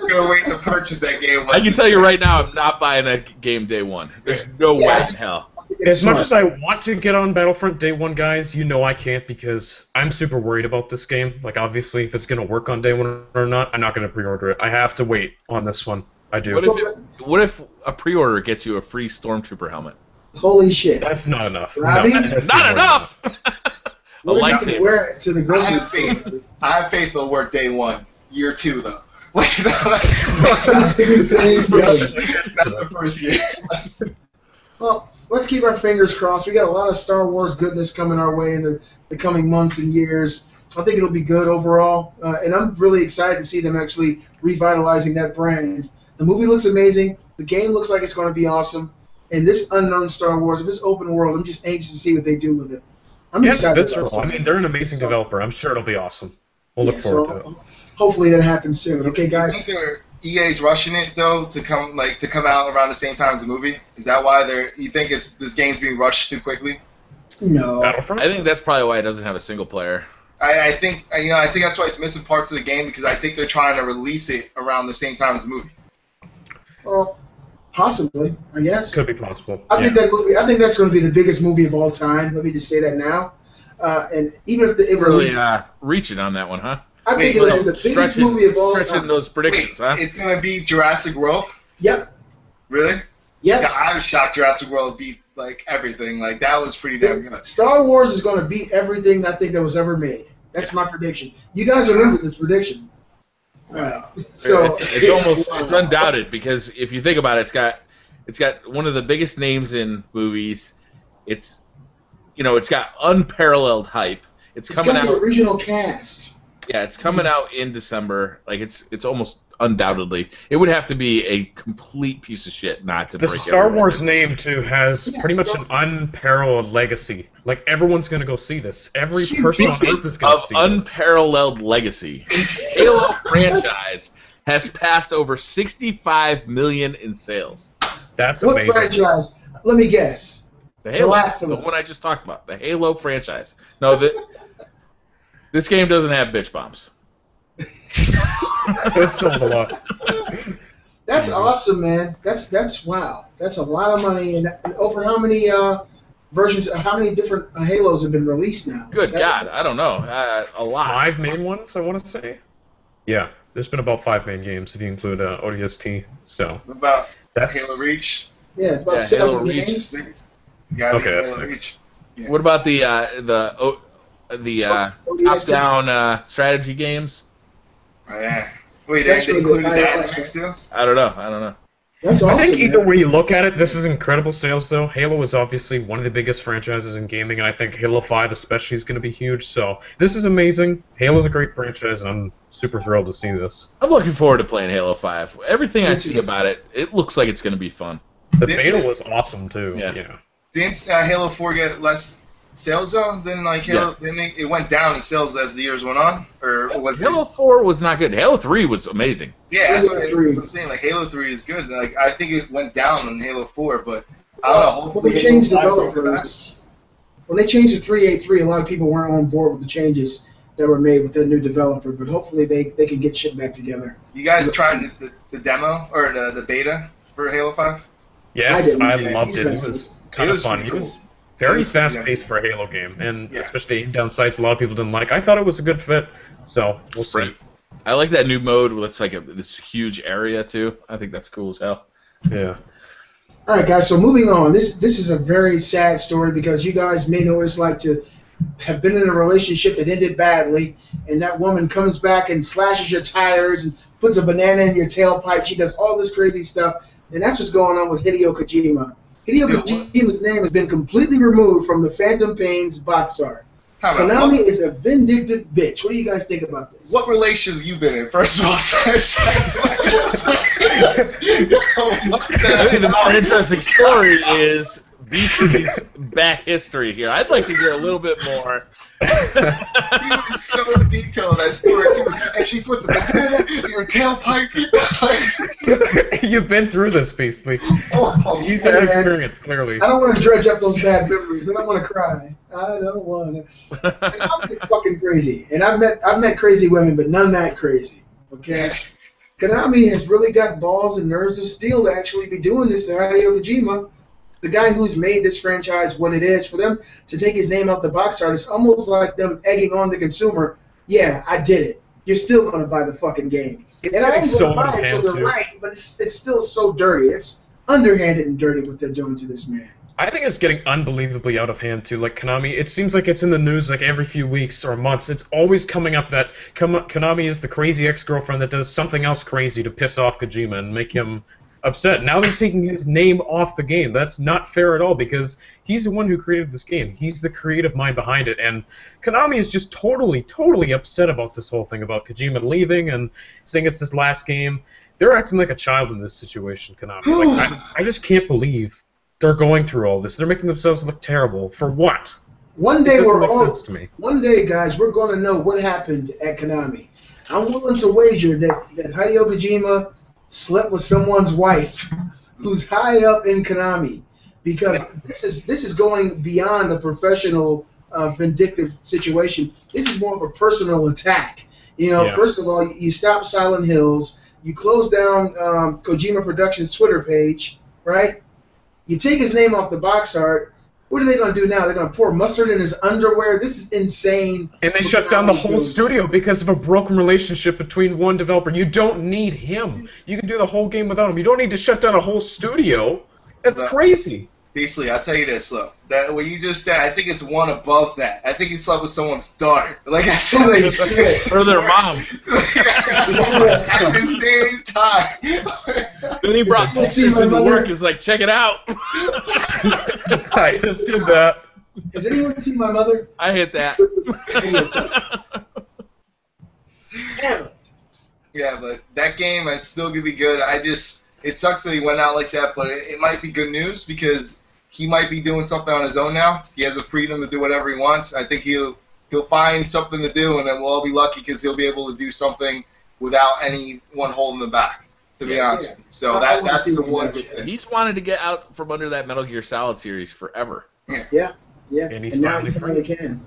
going to wait to purchase that game. I can tell you right now, I'm not buying that game day one. There's no way in hell. As much as I want to get on Battlefront Day 1, guys, you know I can't, because I'm super worried about this game. Like, obviously, if it's going to work on Day 1 or not, I'm not going to pre-order it. I have to wait on this one. I do. What if a pre-order gets you a free Stormtrooper helmet? Holy shit. That's not enough. Robbie? No, that's Not enough! What if you can wear it to the I grocery have faith. I have faith they'll work day one. Year two, though. Like, Not the first year. Well, let's keep our fingers crossed. We got a lot of Star Wars goodness coming our way in the coming months and years. So I think it'll be good overall. And I'm really excited to see them actually revitalizing that brand. The movie looks amazing. The game looks like it's going to be awesome. And this unknown Star Wars, this open world, I'm just anxious to see what they do with it. I'm excited. I mean, they're an amazing developer. I'm sure it'll be awesome. We'll look forward to it. Hopefully that happens soon. Okay, guys. I think EA's rushing it though to come out around the same time as the movie. Is that why you think this game's being rushed too quickly? No. I think that's probably why it doesn't have a single player. I think that's why it's missing parts of the game, because I think they're trying to release it around the same time as the movie. Well, possibly, I guess. Could be possible. I think that's going to be the biggest movie of all time. Let me just say that now. And even if it Really released, reaching on that one, huh? I think it'll be the biggest movie of all Stretching time. those predictions, huh? It's gonna be Jurassic World. Yep. Really? Yes. Yeah, I was shocked Jurassic World beat everything. Like, that was pretty damn good. Star Wars is going to beat everything I think that was ever made. That's my prediction. You guys remember this prediction? Wow. So it's undoubted, because if you think about it, it's got one of the biggest names in movies. It's got unparalleled hype. It's coming got out. the original cast. Yeah, it's coming out in December. Like, it's almost undoubtedly. It would have to be a complete piece of shit not to The break Star every Wars record. name, too, has pretty much an unparalleled legacy. Like, everyone's going to go see this. Every person on Earth is going to Of see this. unparalleled legacy. Halo franchise has passed over 65 million in sales. That's What amazing. franchise? Let me guess. The Halo, Last of the Us. one I just talked about, the Halo franchise. No, this game doesn't have bitch bombs. So it sold a lot. That's awesome, man. That's wow. That's a lot of money. And over how many versions? How many different Halos have been released now? Good 7? God, I don't know. A lot. 5 main ones, I want to say. Yeah, there's been about 5 main games if you include ODST. So What about that's Halo Reach? Yeah, it's about Yeah, 7 Halo Reach. games. You gotta Okay, be that's Halo next. Reach. Yeah. What about the top-down strategy games? Oh, yeah. Wait, That's they really included good. that in the mix too? I don't know. That's awesome. I think either man. way you look at it, this is incredible sales, though. Halo is obviously one of the biggest franchises in gaming, and I think Halo 5 especially is going to be huge. So this is amazing. Halo's a great franchise, and I'm super thrilled to see this. I'm looking forward to playing Halo 5. Everything I Me see too. about it, it looks like it's going to be fun. The Did- beta was awesome, too. Yeah. Didn't Halo 4 get less sales though? Then like Halo, then it went down in sales as the years went on, or was Halo it? 4 was not good. Halo 3 was amazing. Yeah, that's Halo what, 3. that's what I'm saying. Like Halo 3 is good. Like I think it went down in Halo 4, but I don't know. When Hopefully they Halo changed 5 goes back. developers, when they changed the 383, a lot of people weren't on board with the changes that were made with the new developer. But hopefully they can get shit back together. You guys tried the demo or the beta for Halo 5? Yes, I I didn't. loved it. It Yeah. was a ton It of was fun. pretty It cool. was very It was pretty fast-paced for a Halo game, and Yeah. especially down sites a lot of people didn't like. I thought it was a good fit, so we'll see. Right. I like that new mode where it's like this huge area, too. I think that's cool as hell. Yeah. All right, guys. So moving on. This is a very sad story because you guys may know what it's like to have been in a relationship that ended badly, and that woman comes back and slashes your tires and puts a banana in your tailpipe. She does all this crazy stuff, and that's what's going on with Hideo Kojima. Hideo Kojima's name has been completely removed from the Phantom Pain's box art. Time out. Konami is a vindictive bitch. What do you guys think about this? What relation have you been in? First of all, I think the more interesting story is BC's back history here. I'd like to hear a little bit more. He was so detailed in that story too. And she puts a banana in your tailpipe. You've been through this, Beastly. He's Hey, had man. experience, clearly. I don't want to dredge up those bad memories. I don't want to cry. I don't want to. I'm fucking crazy, and I've met crazy women, but none that crazy. Okay. Konami has really got balls and nerves of steel to actually be doing this to Hideo Kojima, the guy who's made this franchise what it is. For them to take his name out the box art, it's almost like them egging on the consumer. Yeah, I did it. You're still gonna buy the fucking game. It's And I getting ain't so gonna buy it, so underhand, they're too. right, but it's still so dirty. It's underhanded and dirty what they're doing to this man. I think it's getting unbelievably out of hand, too. Like, Konami, it seems like it's in the news, like, every few weeks or months. It's always coming up that Konami is the crazy ex-girlfriend that does something else crazy to piss off Kojima and make him upset. Now they're taking his name off the game. That's not fair at all, because he's the one who created this game. He's the creative mind behind it, and Konami is just totally upset about this whole thing, about Kojima leaving and saying it's his last game. They're acting like a child in this situation, Konami. Like, I just can't believe they're going through all this. They're making themselves look terrible. For what? One It day doesn't make sense to me. One day, guys, we're going to know what happened at Konami. I'm willing to wager that Hideo Kojima slept with someone's wife who's high up in Konami, because this is going beyond a professional vindictive situation. This is more of a personal attack. You know, Yeah. First of all, you stop Silent Hills, you close down Kojima Productions' Twitter page, right? You take his name off the box art. What are they going to do now? They're going to pour mustard in his underwear? This is insane. And they what shut down the Konami's whole doing. studio because of a broken relationship between one developer. You don't need him. You can do the whole game without him. You don't need to shut down a whole studio. That's But- crazy. Basically, I'll tell you this, look. That what you just said, I think it's one above that. I think he slept with someone's daughter. Like I said, Holy like, shit. Or their mom. at the same time. Then he brought Let's see pictures my into mother. work. He's like, check it out. I just did that. Has anyone seen my mother? I hit that. Damn it. Yeah, but that game is still gonna be good. It sucks that he went out like that, but it might be good news because he might be doing something on his own now. He has the freedom to do whatever he wants. I think he'll find something to do, and then we'll all be lucky because he'll be able to do something without anyone holding him back. To be honest with you, so that's the one good thing. He's wanted to get out from under that Metal Gear Solid series forever. Yeah. And now he finally can.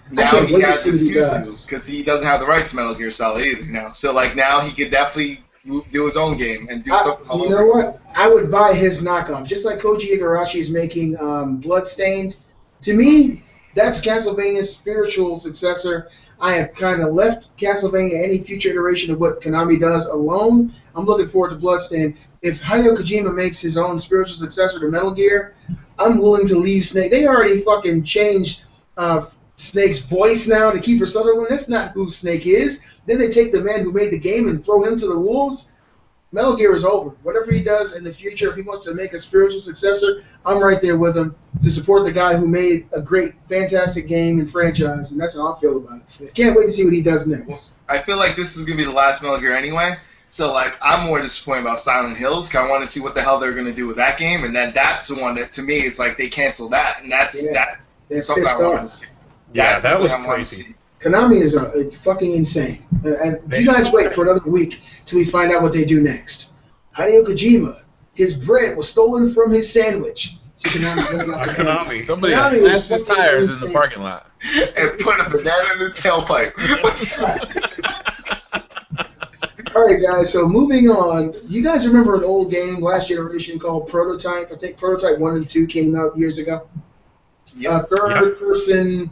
Now he has excuses because he doesn't have the rights to Metal Gear Solid either now. So like now he could definitely do his own game and do something. You know what? I would buy his knockoff, just like Koji Igarashi is making Bloodstained. To me, that's Castlevania's spiritual successor. I have kind of left Castlevania, any future iteration of what Konami does, alone. I'm looking forward to Bloodstained. If Hideo Kojima makes his own spiritual successor to Metal Gear, I'm willing to leave Snake. They already fucking changed Snake's voice now to Kiefer Sutherland. That's not who Snake is. Then they take the man who made the game and throw him to the wolves. Metal Gear is over. Whatever he does in the future, if he wants to make a spiritual successor, I'm right there with him to support the guy who made a great, fantastic game and franchise, and that's how I feel about it. I can't wait to see what he does next. I feel like this is going to be the last Metal Gear anyway, so like I'm more disappointed about Silent Hills because I want to see what the hell they're going to do with that game, and then that's the one that, to me, it's like they canceled that, and that's something I want to see. Yeah, that was crazy. Konami is fucking insane. And you guys wait for another week till we find out what they do next. Hideo Kojima, his bread was stolen from his sandwich. See, Konami. Somebody smashed his tires in the parking lot. And put a banana in his tailpipe. All right, guys, so moving on. You guys remember an old game, last generation, called Prototype? I think Prototype 1 and 2 came out years ago. Yep. Third-person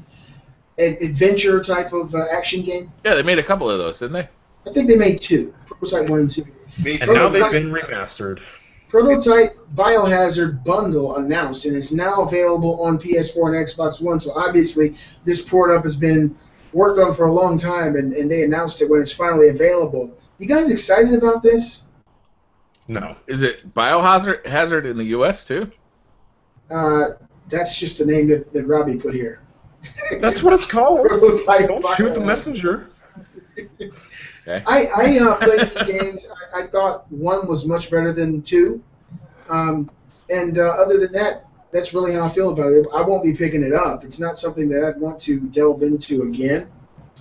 adventure type of action game. Yeah, they made a couple of those, didn't they? I think they made 2. Prototype 1 and 2. And now they've been remastered. Prototype Biohazard bundle announced, and it's now available on PS4 and Xbox One. So obviously, this port up has been worked on for a long time, and they announced it when it's finally available. You guys excited about this? No. Is it Biohazard in the U.S. too? That's just the name that Robbie put here. That's what it's called. Prototype Don't shoot the messenger. Okay. I played these games. I thought 1 was much better than 2. And other than that, that's really how I feel about it. I won't be picking it up. It's not something that I'd want to delve into again.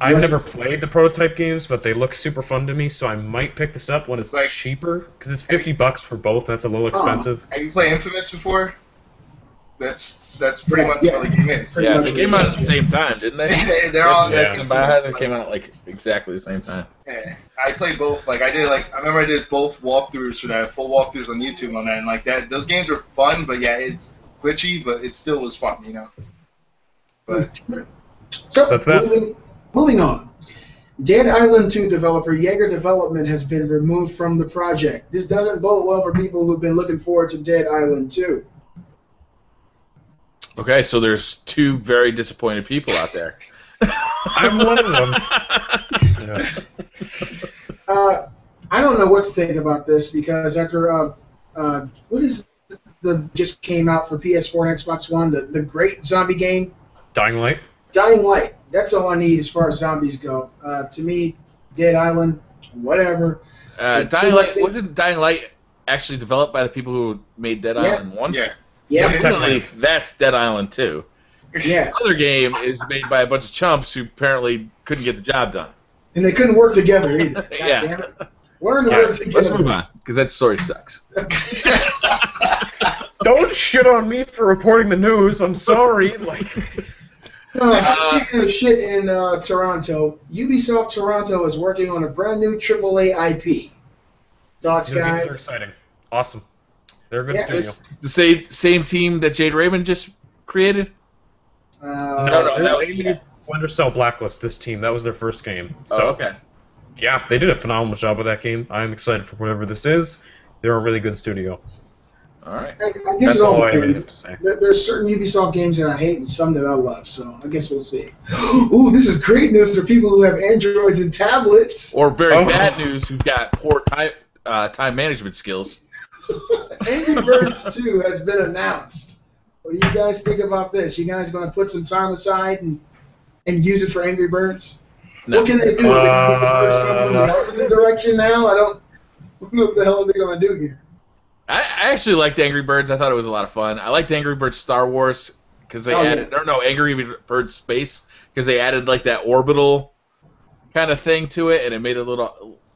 I've never played the Prototype games, but they look super fun to me, so I might pick this up when it's like, cheaper, because it's $50 for both. That's a little expensive. Have you played Infamous before? That's pretty much what the game is. Yeah, they came out at the same time, didn't they? They're all. Yes, and Biohazard came out like exactly the same time. Yeah, I played both. I remember I did both walkthroughs for that, full walkthroughs on YouTube on that, and like that. Those games were fun, but yeah, it's glitchy, but it still was fun, you know. But so that's that. Moving on. Dead Island 2 developer Jaeger Development has been removed from the project. This doesn't bode well for people who've been looking forward to Dead Island 2. Okay, so there's 2 very disappointed people out there. I'm one of them. I don't know what to think about this because after what is just came out for PS4 and Xbox One, the great zombie game, Dying Light. Dying Light. That's all I need as far as zombies go. To me, Dead Island, whatever. Dying Light wasn't Dying Light actually developed by the people who made Dead Island 1? yeah. Yeah, Technically, that's Dead Island 2. yeah. The other game is made by a bunch of chumps who apparently couldn't get the job done. And they couldn't work together either. Yeah. Damn it. Learn to work together. Let's move on, because that story sucks. Don't shit on me for reporting the news. I'm sorry. Speaking of shit in Toronto, Ubisoft Toronto is working on a brand new AAA IP. Thoughts, These guys? games are exciting. Awesome. They're a good Yeah, studio. The same team that Jade Raymond just created? No, they made Splinter Cell Blacklist, this team. That was their first game. So, okay. Yeah, they did a phenomenal job with that game. I'm excited for whatever this is. They're a really good studio. All right. I guess That's it all all I really depends. have to say. There's certain Ubisoft games that I hate and some that I love, so I guess we'll see. Ooh, this is great news for people who have Androids and tablets. Or very bad news who've got poor time management skills. Angry Birds 2 has been announced. What do you guys think about this? You guys going to put some time aside and use it for Angry Birds? No. What can they do? They can make the birds come from the opposite collection now. I don't know what the hell are they going to do here. I actually liked Angry Birds. I thought it was a lot of fun. I liked Angry Birds Star Wars because they added, or no, Angry Birds Space because they added like that orbital kind of thing to it, and it made it a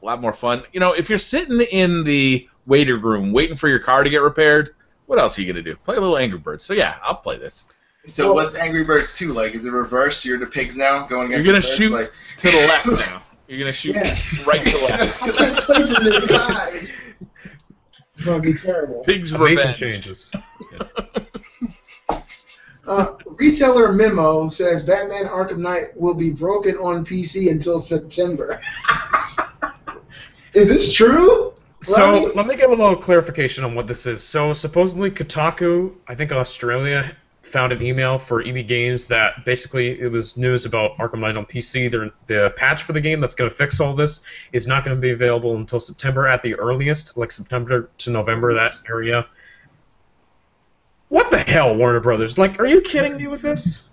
lot more fun. You know, if you're sitting in the waiting room waiting for your car to get repaired, what else are you gonna do? Play a little Angry Birds. So yeah, I'll play this. So what's Angry Birds 2 like? Is it reverse? You're the pigs now going against. You're gonna the birds? shoot Like... to the left now. You're gonna shoot right to left. I'm going to play from this side. It's going to be terrible. Pigs Amazing revenge. changes. Retailer Memo says Batman Arkham Knight will be broken on PC until September. Is this true? So Robbie? let me give a little clarification on what this is. So supposedly Kotaku, I think Australia, found an email for EB Games that basically it was news about Arkham Knight on PC. The patch for the game that's going to fix all this is not going to be available until September at the earliest, like September to November, that area. What the hell, Warner Brothers? Like, are you kidding me with this?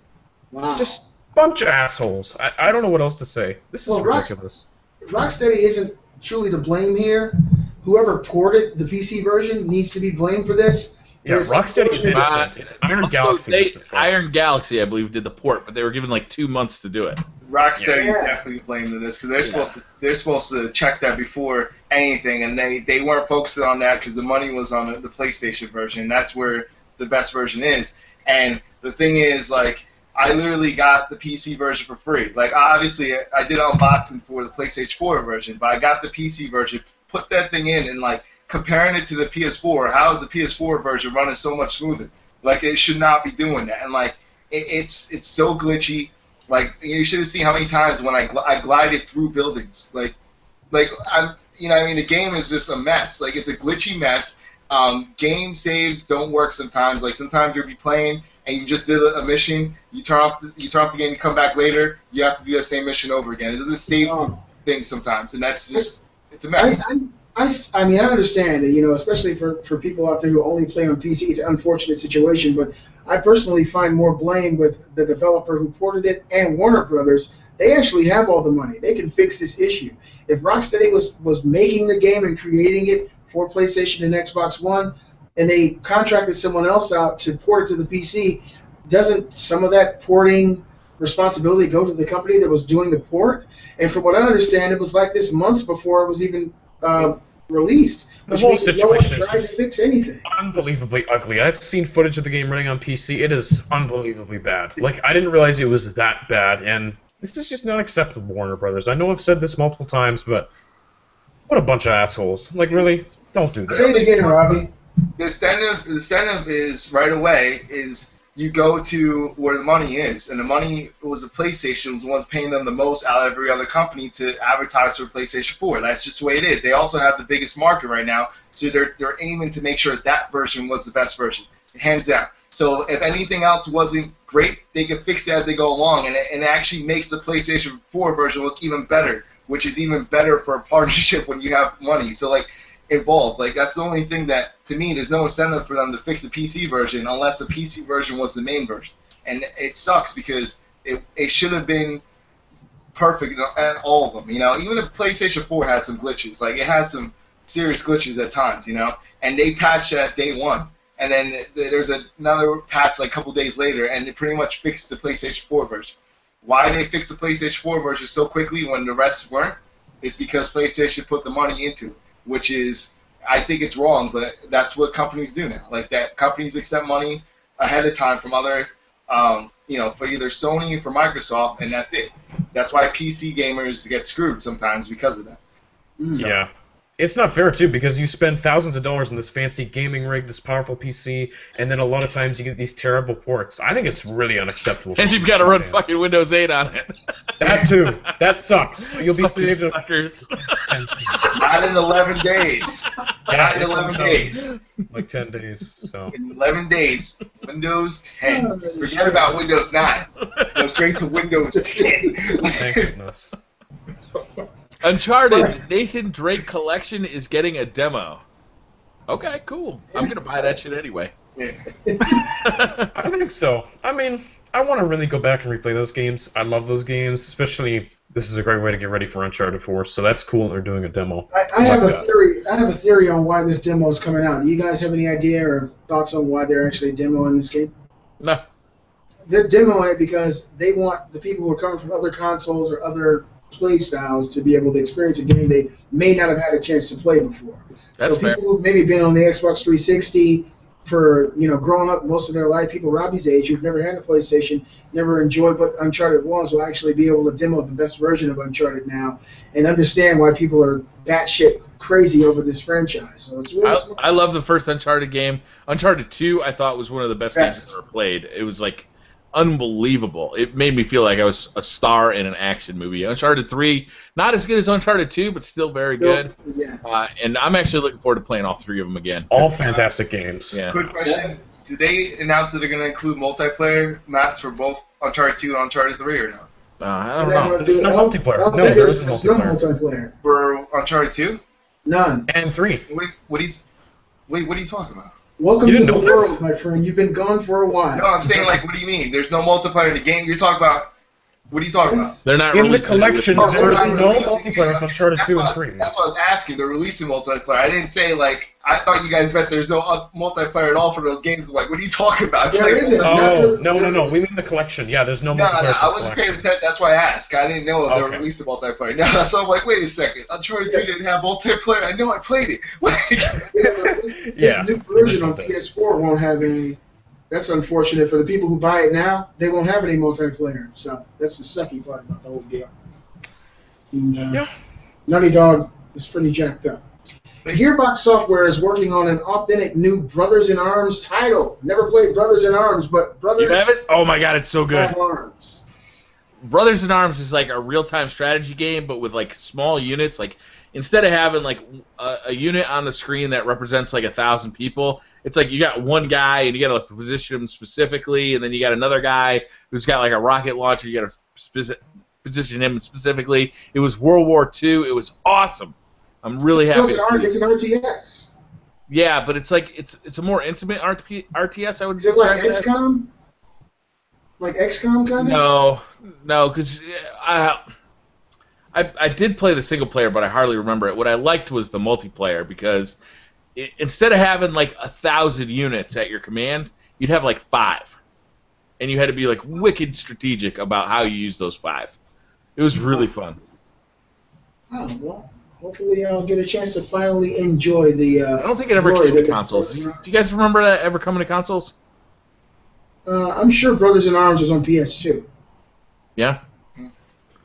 Wow. Just bunch of assholes. I don't know what else to say. This is ridiculous. Rocksteady isn't truly to blame here. Whoever ported the PC version needs to be blamed for this. Yeah, Rocksteady is innocent. It's Iron Galaxy. Iron Galaxy, I believe, did the port, but they were given like 2 months to do it. Rocksteady is definitely blamed in this because they're supposed to check that before anything, and they weren't focusing on that because the money was on the PlayStation version. That's where the best version is. And the thing is, like, I literally got the PC version for free. Like, obviously, I did unboxing for the PlayStation 4 version, but I got the PC version, put that thing in, and like comparing it to the PS4, how is the PS4 version running so much smoother? Like, it should not be doing that. And like, it's so glitchy. Like, you should have seen how many times when I glided through buildings. Like I'm, you know, I mean, the game is just a mess. Like, it's a glitchy mess. Game saves don't work sometimes. Like, sometimes you'll be playing and you just did a mission, you turn off the game, you come back later, you have to do that same mission over again. It doesn't save things sometimes, and that's just, it's a mess. I mean, I understand it, you know, especially for people out there who only play on PC. It's an unfortunate situation, but I personally find more blame with the developer who ported it and Warner Brothers. They actually have all the money. They can fix this issue. If Rocksteady was making the game and creating it for PlayStation and Xbox One, and they contracted someone else out to port it to the PC, doesn't some of that porting responsibility go to the company that was doing the port? And from what I understand, it was like this months before it was even released. The whole situation no one tried to fix anything. Unbelievably ugly. I've seen footage of the game running on PC. It is unbelievably bad. Like, I didn't realize it was that bad, and this is just not acceptable, Warner Brothers. I know I've said this multiple times, but what a bunch of assholes. Like, really? Don't do that. Say it again, Robbie. The incentive is right away is you go to where the money is, and the money was the PlayStation was the ones paying them the most out of every other company to advertise for PlayStation 4. That's just the way it is. They also have the biggest market right now, so they're aiming to make sure that version was the best version, hands down. So if anything else wasn't great, they can fix it as they go along, and it actually makes the PlayStation 4 version look even better, which is even better for a partnership when you have money. So like, involved. Like, that's the only thing that, to me, there's no incentive for them to fix the PC version unless the PC version was the main version. And it sucks because it should have been perfect at all of them, you know. Even the PlayStation 4 has some glitches. Like, it has some serious glitches at times, you know. And they patched at day one. And then there's another patch like a couple days later, and it pretty much fixed the PlayStation 4 version. Why they fixed the PlayStation 4 version so quickly when the rest weren't? It's because PlayStation put the money into it. Which is, I think it's wrong, but that's what companies do now. Like, that companies accept money ahead of time from other, you know, for either Sony or for Microsoft, and that's it. That's why PC gamers get screwed sometimes because of that. So. Yeah. It's not fair, too, because you spend thousands of dollars on this fancy gaming rig, this powerful PC, and then a lot of times you get these terrible ports. I think it's really unacceptable. And you've got to run fucking Windows 8 on it. That, too. That sucks. You'll be saved. Suckers. Not in 11 days. Not in 11 days. Like 10 days, so. In 11 days, Windows 10. Forget about Windows 9. Go straight to Windows 10. Thank goodness. Uncharted Nathan Drake Collection is getting a demo. Okay, cool. I'm going to buy that shit anyway. I think so. I mean, I want to really go back and replay those games. I love those games, especially this is a great way to get ready for Uncharted 4. So that's cool. They're doing a demo. I have a theory. I have a theory on why this demo is coming out. Do you guys have any idea or thoughts on why they're actually demoing this game? No. They're demoing it because they want the people who are coming from other consoles or other play styles to be able to experience a game they may not have had a chance to play before. That's so fair. people who've maybe been on the Xbox 360 for growing up most of their life, people Robbie's age who've never had a PlayStation, never enjoyed what Uncharted was, will actually be able to demo the best version of Uncharted now and understand why people are batshit crazy over this franchise. So it's really smart. I love the first Uncharted game. Uncharted 2 I thought was one of the best games I've ever played. It was like unbelievable. It made me feel like I was a star in an action movie. Uncharted 3, not as good as Uncharted 2, but still very good. Yeah. And I'm actually looking forward to playing all three of them again. All fantastic games. Yeah. Quick question. Did they announce that they're going to include multiplayer maps for both Uncharted 2 and Uncharted 3 or no? I don't know. There's no multiplayer. No, there's no no multiplayer. multiplayer. For Uncharted 2? None. And 3. Wait, what are you talking about? Welcome You to didn't the know world, this? my friend. You've been gone for a while. No, I'm saying, like, what do you mean? There's no multiplayer in the game? You're talking about... What are you talking about? They're not In the releasing it with collection, Oh, there's they're not no releasing multiplayer it. for Uncharted 2 and 3. That's what I was asking. They're releasing multiplayer. I didn't say, like, I thought you guys meant there's no multiplayer at all for those games. Like, what are you talking about? There Like, isn't. Oh, no. We mean the collection. Yeah, there's no No, multiplayer I for the wasn't paying collection. attention. That's why I asked. I didn't know if they were Okay. releasing multiplayer. No, so I'm like, wait a second. Uncharted 2 didn't have multiplayer. I know I played it. Yeah, This new version on something. PS4 won't have any. That's unfortunate for the people who buy it now. They won't have any multiplayer. So that's the sucky part about the whole deal. And, Yeah. Naughty Dog is pretty jacked up. Gearbox Software is working on an authentic new Brothers in Arms title. Never played Brothers in Arms, but Brothers You have it? Oh my god, it's so good. in Arms. Brothers in Arms is like a real-time strategy game, but with like small units. Like instead of having like a unit on the screen that represents like 1,000 people, it's like you got one guy and you got to position him specifically, and then you got another guy who's got like a rocket launcher. You got to position him specifically. It was World War II. It was awesome. I'm really happy. It's an RTS. Yeah, but it's like it's a more intimate RTS. I would Is it like describe it as. XCOM? Like XCOM kind of? No, because I did play the single player, but I hardly remember it. What I liked was the multiplayer because instead of having like 1,000 units at your command, you'd have like 5, and you had to be like wicked strategic about how you use those 5. It was really fun. Oh, well, hopefully I'll get a chance to finally enjoy the. I don't think it ever glory came to that is consoles. Brothers Do in Arms. you guys remember that ever coming to consoles? I'm sure Brothers in Arms was on PS2. Yeah.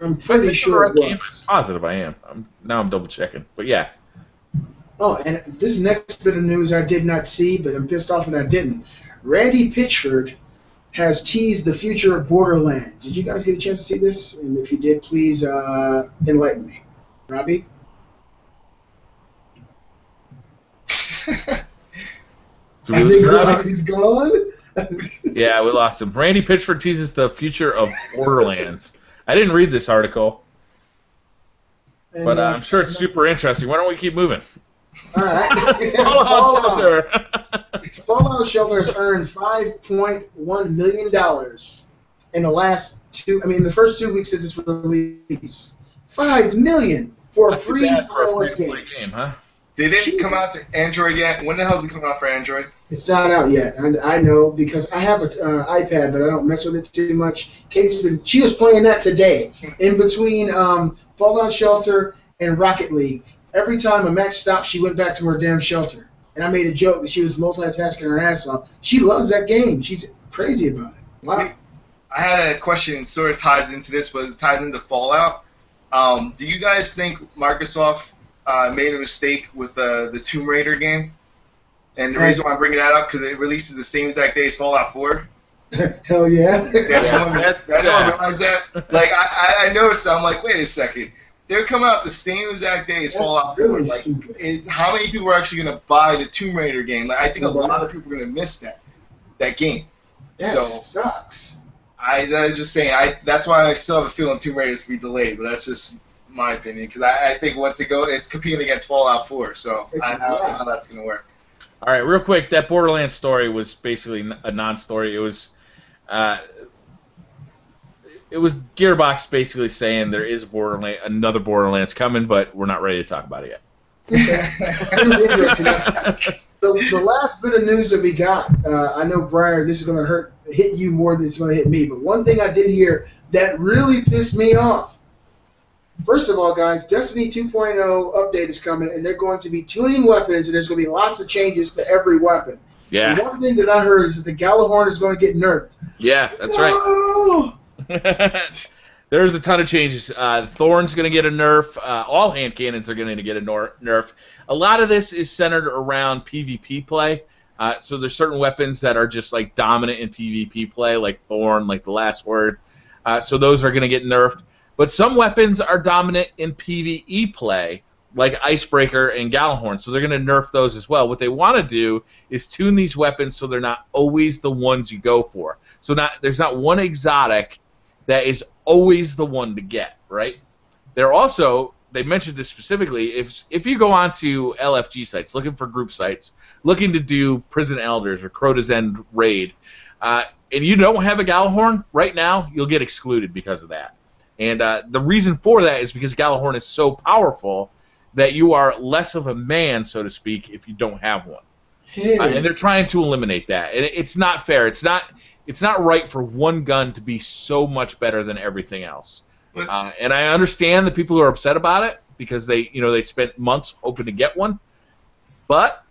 I'm pretty sure it I'm was. positive I am. Now I'm double checking, but yeah. Oh, and this next bit of news I did not see, but I'm pissed off that I didn't. Randy Pitchford has teased the future of Borderlands. Did you guys get a chance to see this? And if you did, please enlighten me. Robbie? So I think Robbie's gone. Yeah, we lost him. Randy Pitchford teases the future of Borderlands. I didn't read this article, And, but I'm sure it's super interesting. Why don't we keep moving? All right. Fallout Shelter. Fallout Shelter has earned $5.1 million in the first 2 weeks since its release. $5 million for a Not too free bad for a iOS free-to-play game. game, huh? Did it come out for Android yet? When the hell is it coming out for Android? It's not out yet, and I know because I have an iPad, but I don't mess with it too much. She was playing that today in between Fallout Shelter and Rocket League. Every time a match stopped, she went back to her damn shelter. And I made a joke that she was multitasking her ass off. She loves that game. She's crazy about it. Wow. I had a question sort of ties into this, but it ties into Fallout. Do you guys think Microsoft made a mistake with the Tomb Raider game? And the reason why I'm bringing that up because it releases the same exact day as Fallout 4. Hell yeah. I don't realize that. Like I noticed, I'm like, wait a second. They're coming out the same exact day as That's Fallout 4. really Like, stupid. how many people are actually going to buy the Tomb Raider game? Like, I think a lot of people are going to miss that game. That So- sucks. I was just saying, that's why I still have a feeling Tomb Raider is going to be delayed, but that's just my opinion, because I think once it goes, it's competing against Fallout 4, so I don't know how that's going to work. All right, real quick, that Borderlands story was basically a non-story. It was it was Gearbox basically saying there is another Borderlands coming, but we're not ready to talk about it yet. It's going to be interesting. The last bit of news that we got, I know, Brian, this is going to hit you more than it's going to hit me, but one thing I did hear that really pissed me off. First of all, guys, Destiny 2.0 update is coming, and they're going to be tuning weapons, and there's going to be lots of changes to every weapon. Yeah. And one thing that I heard is that the Gallahorn is going to get nerfed. Yeah, that's right. There's a ton of changes. Thorn's going to get a nerf. All hand cannons are going to get a nerf. A lot of this is centered around PvP play. So there's certain weapons that are just like dominant in PvP play, like Thorn, like the Last Word. So those are going to get nerfed. But some weapons are dominant in PvE play, like Icebreaker and Gallahorn, so they're going to nerf those as well. What they want to do is tune these weapons so they're not always the ones you go for. So there's not one exotic that is always the one to get, right? They mentioned this specifically, if you go onto LFG sites, looking for group sites, looking to do Prison Elders or Crota's End raid, and you don't have a Gallahorn right now, you'll get excluded because of that. And the reason for that is because Gallahorn is so powerful that you are less of a man, so to speak, if you don't have one. And they're trying to eliminate that. And it's not fair. It's not right for one gun to be so much better than everything else. And I understand the people who are upset about it because they spent months hoping to get one. But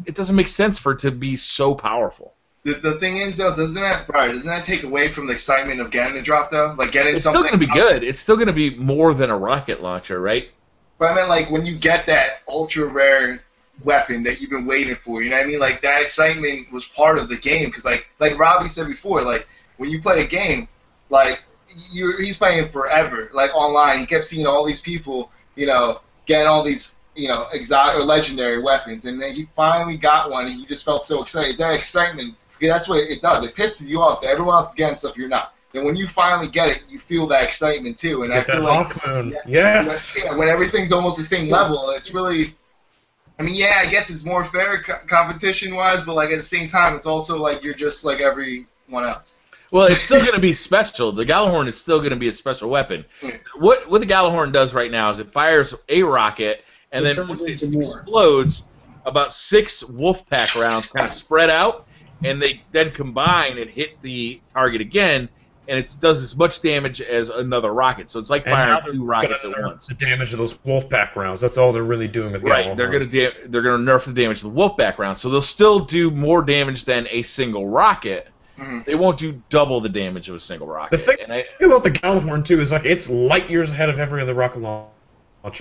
it doesn't make sense for it to be so powerful. The thing is, though, doesn't that take away from the excitement of getting a drop, though? Like getting it's something. It's still going to be good. It's still going to be more than a rocket launcher, right? But I mean, like when you get that ultra rare weapon that you've been waiting for, you know what I mean? Like that excitement was part of the game because, like Robbie said before, like when you play a game, like he's playing forever, like online. He kept seeing all these people, getting all these. Exotic or legendary weapons, and then he finally got one, and he just felt so excited. It's that excitement. Yeah, that's what it does. It pisses you off that everyone else is getting stuff you're not. And when you finally get it, you feel that excitement too. And I feel like yes, when everything's almost the same level, it's really. I mean, yeah, I guess it's more fair competition-wise, but like at the same time, it's also like you're just like everyone else. Well, it's still going to be special. The Gallahorn is still going to be a special weapon. What the Gallahorn does right now is it fires a rocket. And then once it explodes, about 6 Wolfpack rounds kind of spread out, and they then combine and hit the target again, and it does as much damage as another rocket. So it's like firing 2 rockets at once. The damage of those Wolfpack rounds. That's all they're really doing with Right, they're going to nerf the damage of the Wolfpack rounds. So they'll still do more damage than a single rocket. Mm-hmm. They won't do double the damage of a single rocket. The thing about the Gallahorn, too, is like it's light years ahead of every other rocket launcher.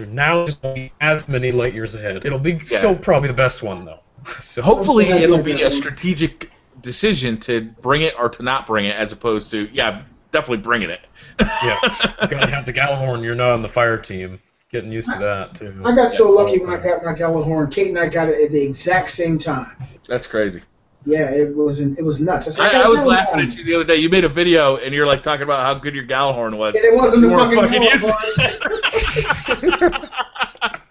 Now it's going to be as many light years ahead. It'll be still probably the best one, though. So hopefully it'll be a strategic decision to bring it or to not bring it, as opposed to, definitely bringing it. Yeah, you got to have the Gallahorn. You're not on the fire team. Getting used to that, too. I got so lucky when I got my Gallahorn. Kate and I got it at the exact same time. That's crazy. Yeah, it was nuts. I was laughing at you the other day. You made a video, and you're like talking about how good your Gallahorn was. And it wasn't the fucking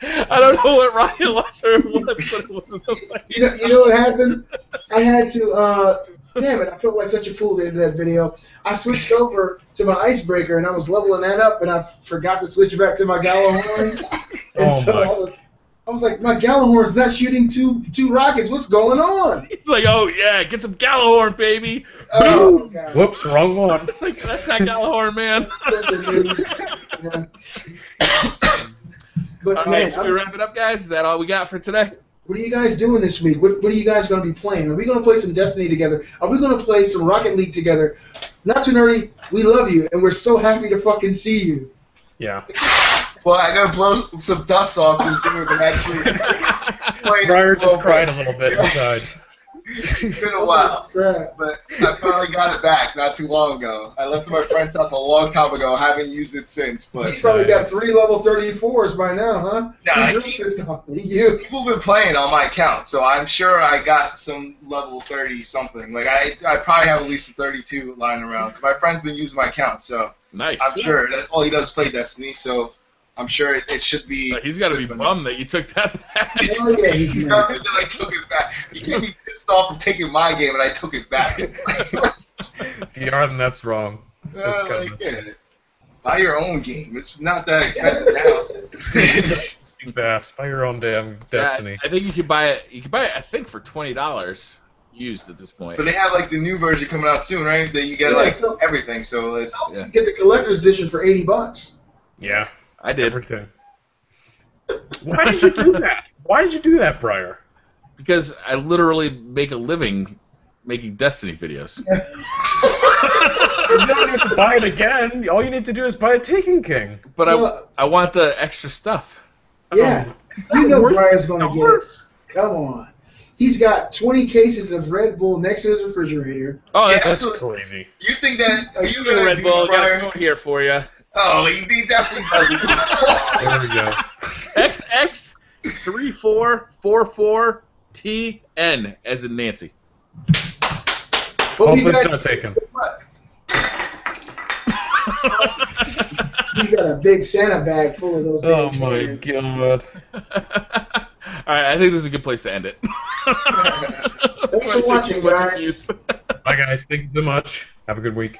I don't know what rocket launcher it was, but it wasn't the you know what happened? I had to, damn it, I felt like such a fool at the end of that video. I switched over to my Icebreaker, and I was leveling that up, and I forgot to switch back to my Gallahorn. And I was like, my Gallahorn's not shooting two rockets. What's going on? It's like, oh, yeah, get some Gallahorn, baby. Oh, God. Whoops, wrong one. It's like, that's not Gallahorn, man. But, all right, should we wrap it up, guys? Is that all we got for today? What are you guys doing this week? What are you guys going to be playing? Are we going to play some Destiny together? Are we going to play some Rocket League together? Not too nerdy. We love you, and we're so happy to fucking see you. Yeah. Well, I gotta blow some dust off this game and actually play. Briar just cried a little bit inside. It's been a while, but I finally got it back not too long ago. I left it at my friend's house a long time ago. I haven't used it since. But you probably got 3 level 34s by now, huh? Nah, people have been playing on my account, so I'm sure I got some level 30 something. Like I probably have at least a 32 lying around. My friend's been using my account, so nice. I'm sure that's all he does is play Destiny. So. I'm sure it should be. He's got to be bummed that you took that back. Oh, yeah, he's that I took it back. He can't be pissed off from taking my game and I took it back. If you are, then that's wrong. That's kind of buy your own game. It's not that expensive now. Bass. Buy your own damn Destiny. I think you could buy it. You could buy it. I think for $20 used at this point. But they have like the new version coming out soon, right? That you get everything. So it's you get the collector's edition for $80. Yeah, I did. Everything. Why did you do that? Why did you do that, Briar? Because I literally make a living making Destiny videos. You don't need to buy it again. All you need to do is buy a Taken King. But I want the extra stuff. Yeah, you know Briar's going to get it. Come on. He's got 20 cases of Red Bull next to his refrigerator. Oh, That's crazy. You think that? Are you Red gonna do Bull, got Briar? a code here for you. Oh, he definitely doesn't. There we go. XX3444TN as in Nancy. Hopefully it's not taken. He's got a big Santa bag full of those. Oh damn my cans. god. Alright, I think this is a good place to end it. Thanks for watching, guys. Bye guys. Thank you so much. Have a good week.